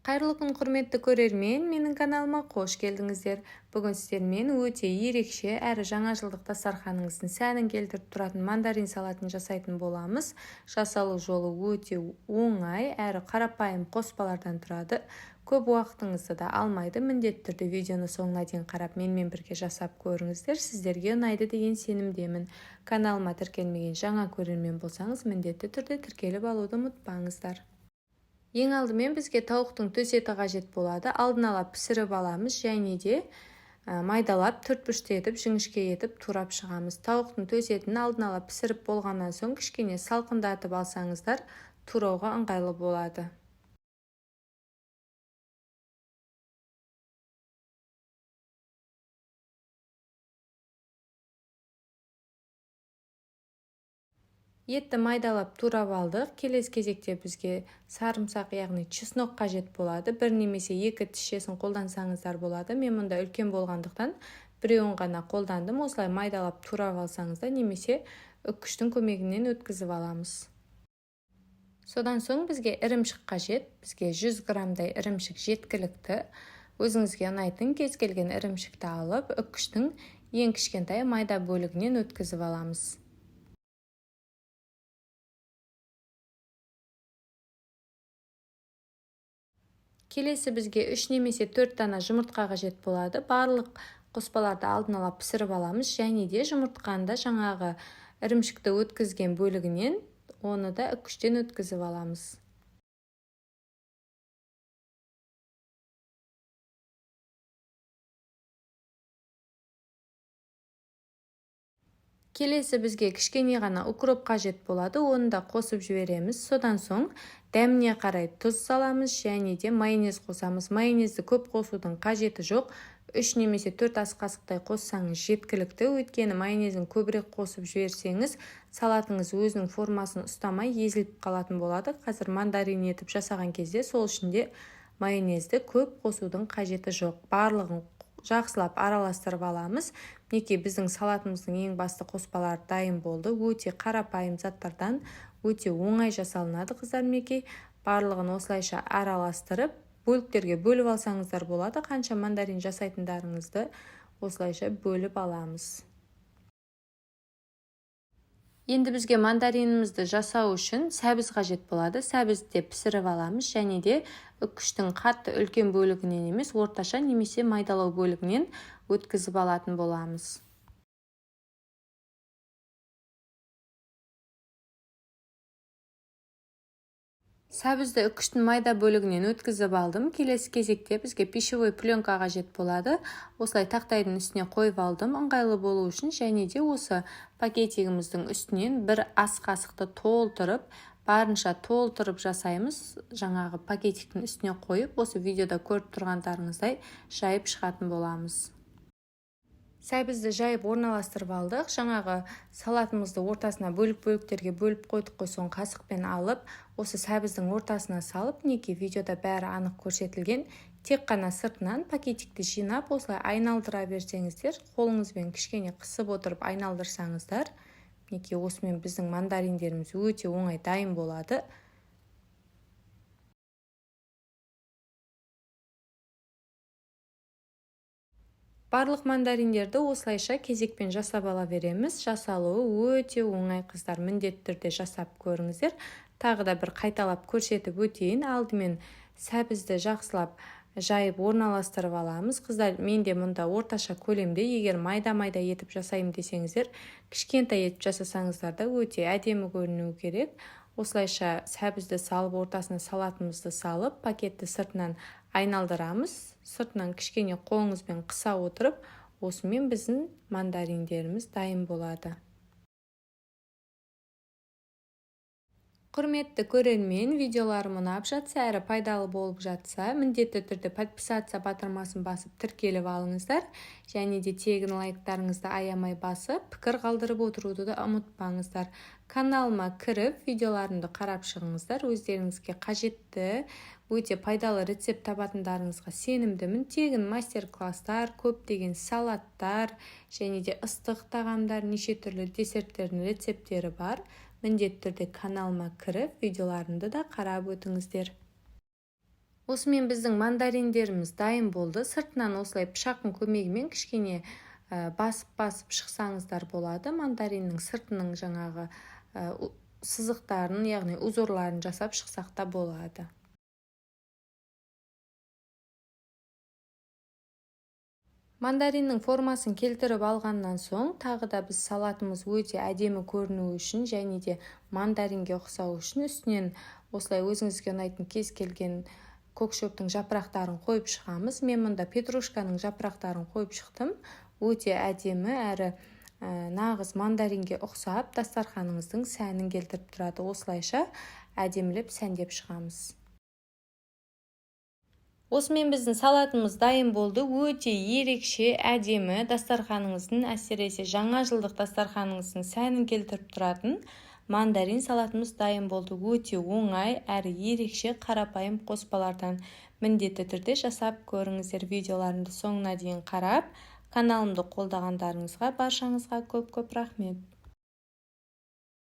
Қайырлы күн, құрметті көрермен, менің каналыма қош келдіңіздер. Бүгін сіздермен өте ерекше әрі жаңа жылдық дастарханыңыздың сәнін келтіріп тұратын мандарин салатын жасайтын боламыз. Жасалу жолы өте оңай әрі қарапайым қоспалардан тұрады. Көп уақытыңызды да алмайды. Міндетті түрде видеоны соңына дейін қарап менімен бірге жасап көріңіздер. Сіздерге ұнайды деген сенімдемін. Каналыма тіркелмеген жаңа көрермен болсаңыз, міндетті түрде тіркеліп алуды ұмытпаңыздар. Ең алдымен бізге тауықтың төс еті қажет болады. Алдын ала пісіріп аламыз және де майдалап төртбұрышты етіп жіңішке етіп турап шығамыз. Тауықтың төс етін алдын ала пісіріп болғаннан соң кішкене салқындатып алсаңыздар турауға ыңғайлы болады. Етті майдалап турап алдық. Келесі кезекте бізге сарымсақ, яғни чеснок қажет болады. Бір немесе екі тісшесін қолдансаңыздар болады. Мен мұнда үлкен болғандықтан біреуін ғана қолдандым. Осылай майдалап турап алсаңыздар немесе үккіштің көмегінен өткізіп аламыз. Содан соң бізге ірімшік қажет. Бізге 100 граммдай ірімшік жеткілікті. Өзіңізге ұнайтын кез келген ірімшікті алып, үккіштің ең кішкентай майда бөлігінен өткізіп аламыз. Келесі бізге 3 немесе 4 дана жұмыртқа қажет болады. Барлық қоспаларды алдын ала пісіріп аламыз және де жұмыртқаны да жаңағы ірімшікті өткізген бөлігінен оны да үккіштен өткізіп аламыз. Келесі бізге кішкене ғана укроп қажет болады, оны да қосып жібереміз. Содан соң дәміне қарай тұз саламыз және де майонез қосамыз. Майонезді көп қосудың қажеті жоқ. 3 немесе 4 ас қасықтай қоссаңыз жеткілікті. Өйткені майонезін көбірек қосып жіберсеңіз, салатыңыз өзінің формасын ұстамай езіліп қалатын болады. Қазір мандарин етіп жасаған кезде сол үшін де майонезді көп қосудың қажеті жоқ. Барлығын жақсылап араластырып аламыз. Мінекей біздің салатымыздың ең басты қоспалары дайын болды. Өте қарапайым заттардан өте оңай жасалынады, қыздар. Мінекей барлығын осылайша араластырып, бөліктерге бөліп алсаңыздар болады. Қанша мандарин жасайтындарыңызды осылайша бөліп аламыз. Енді бізге мандаринімізді жасау үшін сәбіз қажет болады. Сәбізді пісіріп аламыз және де үккіштің қатты үлкен бөлігінен емес, орташа немесе майдалау бөлігінен өткізіп алатын боламыз. Сәбізді үккіштің майда бөлігінен өткізіп алдым. Келесі кезекте бізге пищевой пленка қажет болады. Осылай тақтайдың үстіне қойып алдым, ыңғайлы болу үшін, және де осы пакетигіміздің үстінен бір ас қасықты барынша толтырып жасаймыз. Жаңағы пакетиктің үстіне қойып, осы видеода көріп тұрғандарыңыздай жайып шығатын боламыз. Сәбізді жайып орналастырып алдық. Жаңағы салатымызды ортасына бөліктерге бөліп қойдық қой, соң қасықпен алып, осы сәбіздің ортасына салып, мінекей видеода бәрі анық көрсетілген. Тек қана сыртынан пакетикті жинап, осылай айналдыра берсеңіздер, қолыңызбен кішкене қысып отырып айналдырсаңыздар, мінекей осымен біздің мандариндеріміз өте оңай дайын болады. Барлық мандариндерді осылайша кезекпен жасап ала береміз. Жасалуы өте оңай, қыздар. Міндетті түрде жасап көріңіздер. Тағы да бір қайталап көрсетіп өтейін. Алдымен сәбізді жақсылап жайып орналастырып аламыз. Қыздар, менде мұнда орташа көлемде, егер майда-майда етіп жасаймын десеңіздер, кішкентай етіп жасасаңыздар да өте әдемі көрінуі керек. Осылайша сәбізді салып, ортасына салатымызды салып, пакетті сыртынан айналдырамыз. Сыртынан кішкене қолыңызбен қыса отырып, осымен біздің мандариндеріміз дайын болады. Құрметті көрермен, видеоларым ұнап жатса, әрі пайдалы болып жатса, міндетті түрде подписация батырмасын басып тіркеліп алыңыздар. Және де тегін лайктарыңызды аямай басып, пікір қалдырып отыруды да ұмытпаңыздар. Каналыма кіріп, видеоларымды қарап шығыңыздар. Өздеріңізге қажетті, өте пайдалы рецепт табатындарыңызға сенімдімін. Тегін мастер-класстар, көптеген салаттар және де ыстық тағамдар, неше түрлі десерттердің рецепттері бар. Міндетті түрде каналыма кіріп, видеоларымды да қарап өтіңіздер. Осымен біздің мандариндеріміз дайын болды. Сыртынан осылай пышақтың көмегімен кішкене басып шықсаңыздар болады. Мандариннің сыртының жаңағы сызықтарын, яғни узорларын жасап шықсақ та болады. Мандариннің формасын келтіріп алғаннан соң, тағы да біз салатымыз өте әдемі көріну үшін және де мандаринге ұқсау үшін үстінен осылай өзіңізге ұнайтын кез келген көкшөптің жапырақтарын қойып шығамыз. Мен мұнда петрушканың жапырақтарын қойып шықтым. Өте әдемі әрі нағыз мандаринге ұқсап, дастарханыңыздың сәнін келтіріп тұрады. Осылайша әдемілеп сәндеп шығамыз. Осымен біздің салатымыз дайын болды. Өте ерекше, әдемі, дастарханыңыздың, әсіресе жаңа жылдық дастарханыңыздың сәнін келтіріп тұратын мандарин салатымыз дайын болды. Өте оңай әрі ерекше, қарапайым қоспалардан міндетті түрде жасап көріңіздер. Видеоларымды соңына дейін қарап, каналымды қолдағандарыңызға баршаңызға көп рахмет.